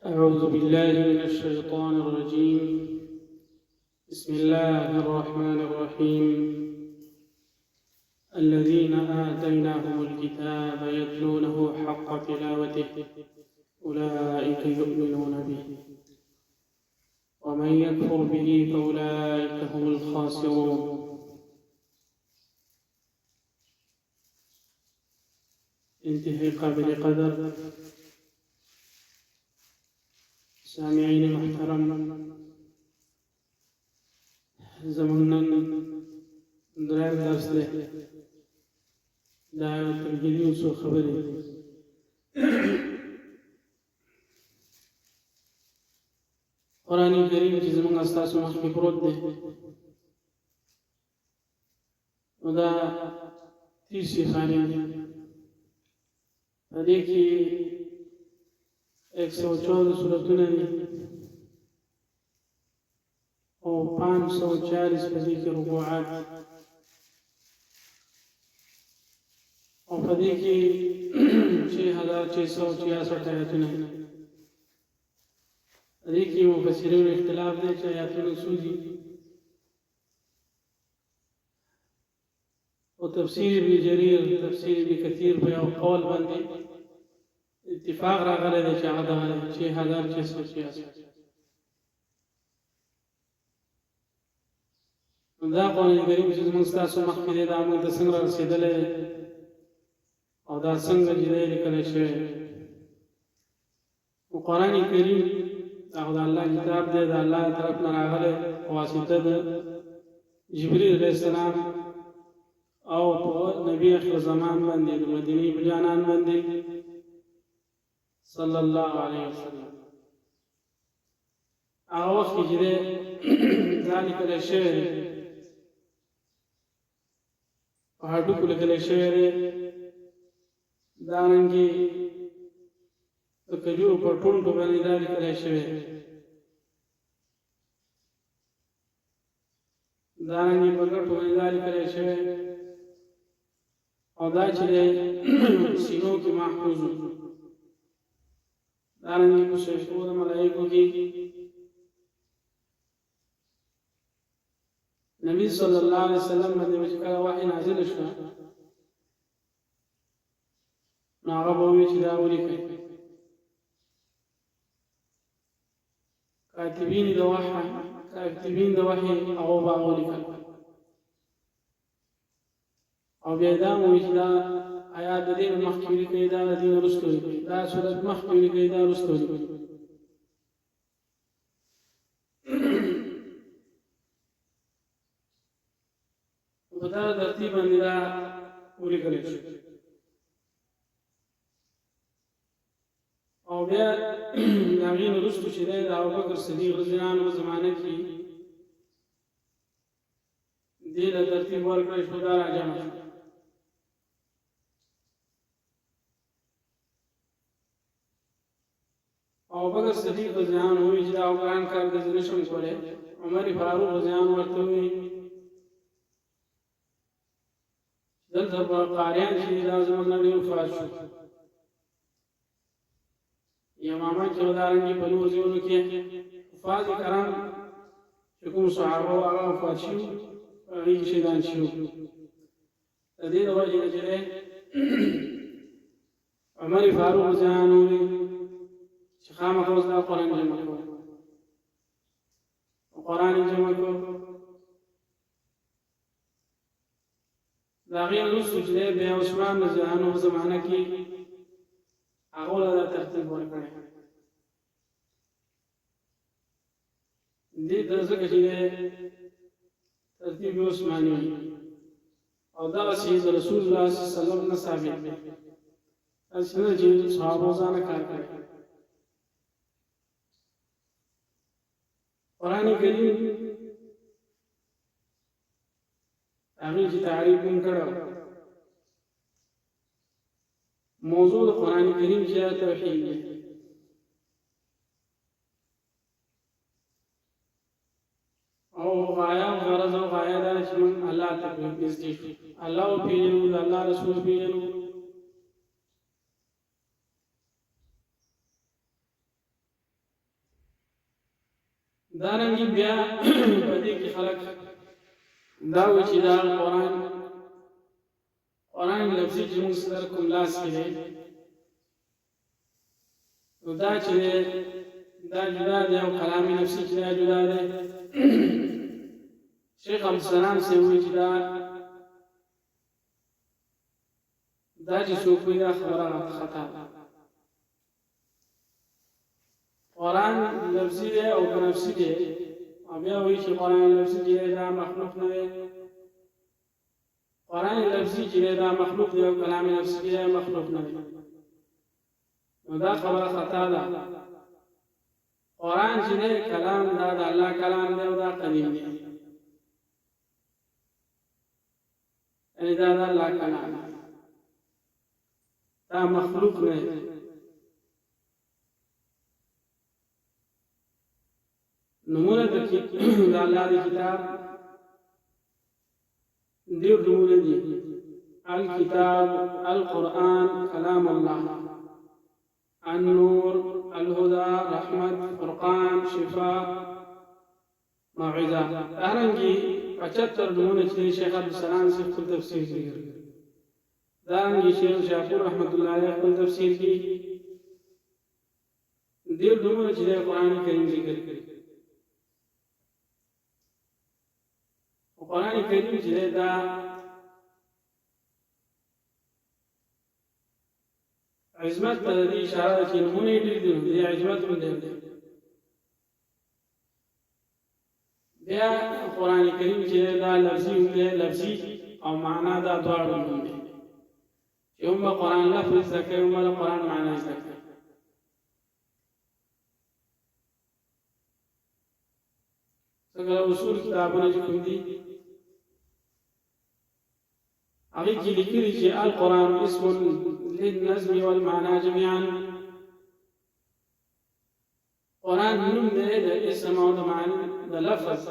أعوذ بالله من الشيطان الرجيم. بسم الله الرحمن الرحيم. الذين آتيناهم الكتاب يتلونه حق تلاوته أولئك يؤمنون به ومن يكفر به فأولئك هم الخاسرون. انتهي قابل قدر سامعين محترم، زمانن درائم درس ده دائم تمهیدی اصول خبری قرآن کریم چې زمونږ استاسو مخکې پروت دی نو دا 30 خانې دي. په دې کې 114 سورتونه دي او 540 په دې کې رکوعات او په دې کې 6666 آیاتونه دي. په دې کې مفسرین اختلاف دی چې آیاتونه څو دي او تفسیر ابن جریر تفسیر ابن کثیر په یو قول باندې اتفاق راغلی دی چې هغه دغه 6666. دا قرآن کریم چې زموږ ستاسو مخکې دی دا موږ ته څنګه رسېدلی او دا څنګه چې دی لیکلی شوی. نو قرآن کریم هغه د الله کتاب دی، د الله طرف نه راغلی په واسطه د جبریل علیه السلام او په نبی اخر زمان باندې د مدینې په جانان باندې صلی الله علیه وسلم. هغه وخت کې چې دی دا لیکلی شوی دی په هډوکو لیکلی شوی دی، دارنګې د کجورو په ټوټو باندې دا لیکلی شوی دی، دارنګې په ګټو باندې دا لیکلی شوی او دا چې دی سینو کې محفوظ و. دارنګې په صحیفو د ملایکو کې نبی صلی الله علیه وسلم باندې چې کله وحی نازل شو نو هغه به وایي چې دا ولیکئ. کاتبین د وحی هغه به ولیکل او بیا دا وایي چې دا آیات د دې مخکې ولیکئ، دا د دې نه وروسته ولیکئ، دا سورت مخکې ولیکئ، دا وروسته ولیکئ. په دا ترتیب باندې دا ولیکلی شو او بیا د هغې نه وروسته چې دی د ابوبکر صدیق رضی الله عنه په زمانه کې دې له ترتیب ورکړی شو، دا راجمع شو. ابوبکر صدیق رضی الله عنه وایي چې دا قرآن کار د زه نشم کولی. عمر فاروق رضی الله عنه ورته وایي دلته په قاریان چې دا زموږ نه ډېر وفات شو، یمامه کې دارنګې په نور ځایونو کې حفاظ کرام چې کوم صحابه وو هغه وفات شوي، هغې کې شهیدان شوي. د دې د وجې نه چې دی عمر فاروق رضی الله عنه وایي چې خامخا اوس دا قرآن جمع کړو او قرآن یې جمع کړو. د هغې نه وروسته چې دی بیا عثمان رضی الله عنه په زمانه کې هغه له دا ترتیب ورکړی. دې ته ځکه چې دی ترتیب عثماني وي او دغسې د رسول الله صلی الله علیه وسلم نه ثابت دی، داسې نه چې صحابو ځانه کار کوي. قرآن کریم هغې چې تعریف هم کړی موضوع د قرآن کریم چې توحید دی او غایه او غرض او غایه دا چې موږ الله ته نږدې شو، الله وپېژنو، د الله رسول وپېژنو. دارنګه بیا په دې کې خلک دا و چې دا قرآن لفظي چې موږ سره کوم لاس کې دی نو دا چې دا جدا دی او کلامي نفسي چې دا جدا دی شیخ عبدالسلام سے وی چې دا چې څوک وي دا خبره خطا ده قرآن لفظي دی او نفسي دی او بیا وایي چې قرآن لفظي دی دا مخلوق نه دی قرآن لفظي چې دا مخلوق دی او کلام نفسي دی مخلوق نه دی نو دا خبره خطا ده قرآن چې کلام دا د الله کلام دی او دا قدیم دی یعنی دا د الله کلام دی دا مخلوق نه دی نمونه د الله د کتاب دیر نمونه دي الكتاب القرآن كلام الله النور الهدى رحمت فرقان شفاء موعظه دارنګي 75 نمونه چې شیخ عبدالسلام سے خپل تفسیر ذکر دارنګي شیخ شاپور رحمت الله علیه خپل تفسیر کې دیر نمونه چې قرآن کریم ذکر کړي قرآن کریم چې دا عظمت په دې اشاره چې نمونه دې دې عظمت هم دې بیا قرآن کریم چې دا لفظي هم دې لفظي او معنا دا دواړه هم دي چې هم قرآن لفظ ذکر هم قرآن معنا ذکر څنګه اصول کتابونه چې کوم دي هغه کې لیکلي چې القرآن اسم للنظم والمعنى جميعا قرآن نوم دی د اسم او د معنی د لفظ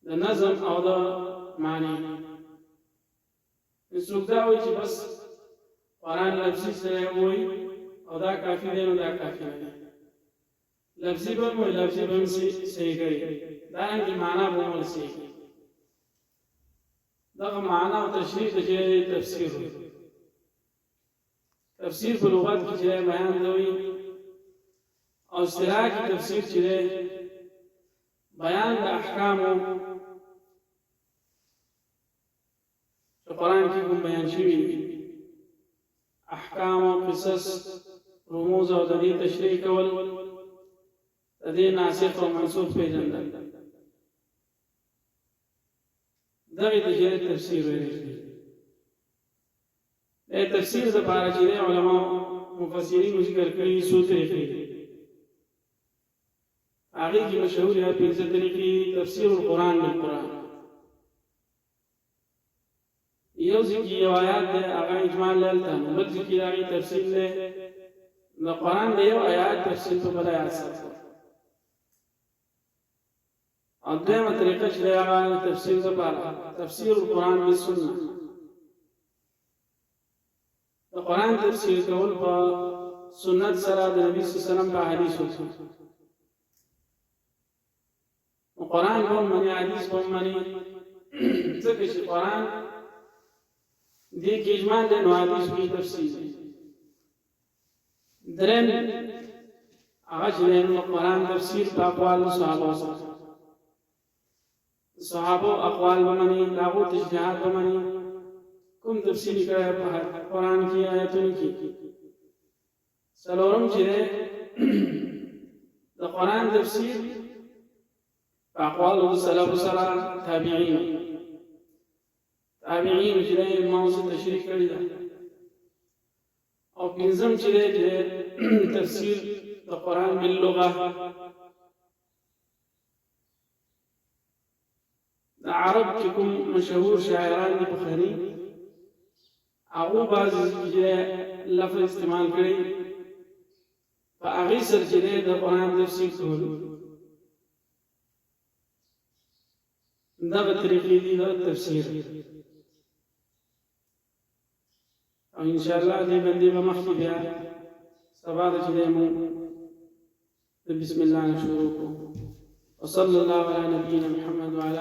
د نظم او د معنی څوک دا وایي چې بس قرآن لفظي سره وایي او دا کافي دی نو دا کافي نه دی لفظي به مو لفظي به صحیح کوي دا رنګه معنا به مو صحیح کوي دغه معنا او تشریح د تفسیر تفسیر په لغت کې چې بیان دی او اصطلاحي تفسیر چې بیان د احکام چې قرآن کې کوم بیان شوی احکام او قصص رموز او د دې تشریح کول د دې ناسخ او منسوخ پیژندل دغه د تفسیر ویل تفسیر د پاره چې علماء مفسرین ذکر کړي څو طریقې هغه کې مشهور یا پنځه طریقې تفسیر القرآن بالقرآن یو ځکه یو آیات ده هغه اجمال لالته بل ځکه هغه تفسیر ده د قرآن دی یو آیات تفسیر په بل آیات سره او دغه طریقه چې هغه تفسیر لپاره تفسیر القرآن بالسنه د قرآن تفسیر کول په سنت سره د نبی صلی الله علیه وسلم په حدیثو قرآن په معنی حدیث په معنی ځکه چې قرآن دې کې اجمال د حدیث په تفسیر درن هغه چې د قرآن تفسیر په اقوال صحابه اقوال باندې لاغو تشریحات باندې کوم تفسیر کړه په قرآن کې آیاتونو کې څلورم چې د قرآن تفسیر اقوال السلف سره تابعین چې موضوع تشریح کړی ده او پنځم چې تفسیر د قرآن باللغه د عرب چې کوم مشهور شاعران دي بخاري هغه بعض لفظ استعمال کړي په هغه سره چې د قرآن تفسیر کول دا به طریقې دي د تفسیر او ان شاء الله دې باندې به مخکې بیا سبا د چې مو بسم الله شروع کوو وصلى الله على نبينا محمد وعلى